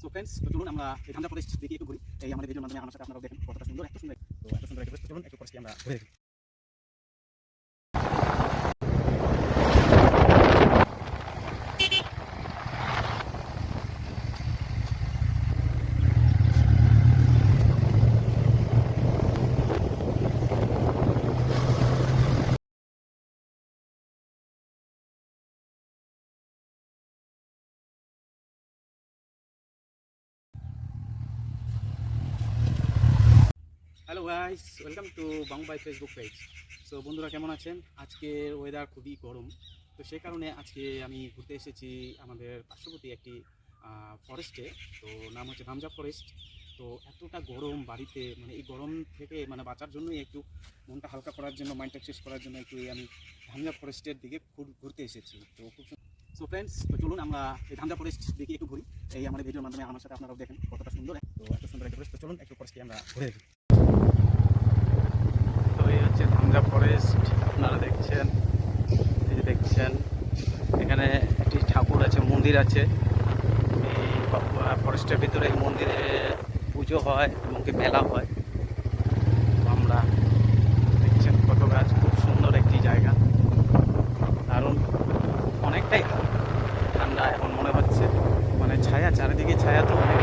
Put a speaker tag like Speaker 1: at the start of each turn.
Speaker 1: So friends, তো চলুন আমরা এই ধামজা ফরেস্ট দেখি একটু ঘুরি। এই আমাদের ভিডিওর মাধ্যমে আমার সাথে আপনারাও দেখেন কতটা সুন্দর, এত সুন্দর, তো এত সুন্দর একটা চলুন একটু ফরেস্টে আমরা ঘুরে দেখি। হ্যালো গাইস, ওয়েলকাম টু বাংবাই ফেসবুক পেজ। সো বন্ধুরা কেমন আছেন? আজকের ওয়েদার খুবই গরম, তো সেই কারণে আজকে আমি ঘুরতে এসেছি আমাদের পার্শ্ববর্তী একটি ফরেস্টে। তো নাম হচ্ছে ধামজা ফরেস্ট। তো এতটা গরম বাড়িতে, মানে এই গরম থেকে মানে বাঁচার জন্যই একটু মনটা হালকা করার জন্য, মাইন্ডটা ফ্রেশ করার জন্য একটু আমি ধামজা ফরেস্টের দিকে ঘুরতে এসেছি। তো খুব সো ফ্রেন্ডস, তো চলুন আমরা এই ধামজা ফরেস্ট দিকে একটু ঘুরি। এই আমাদের ভিডিওর মাধ্যমে আমার সাথে আপনারাও দেখেন কতটা সুন্দর, তো এত সুন্দর একটা ফরেস্ট। তো চলুন একটু ফরেস্টে আমরা ঘুরে দেখি। তো এই হচ্ছে ধামজা ফরেস্ট, আপনারা দেখছেন, এই যে দেখছেন এখানে একটি ঠাকুর আছে, মন্দির আছে। এই ফরেস্টের ভিতরে এই মন্দিরে পুজো হয় এবং কি মেলা হয়। তো আমরা দেখছেন কত গাছ, খুব সুন্দর একটি জায়গা, দারুণ, অনেকটাই ঠান্ডা এখন মনে হচ্ছে, মানে ছায়া, চারিদিকে ছায়া, তো অনেক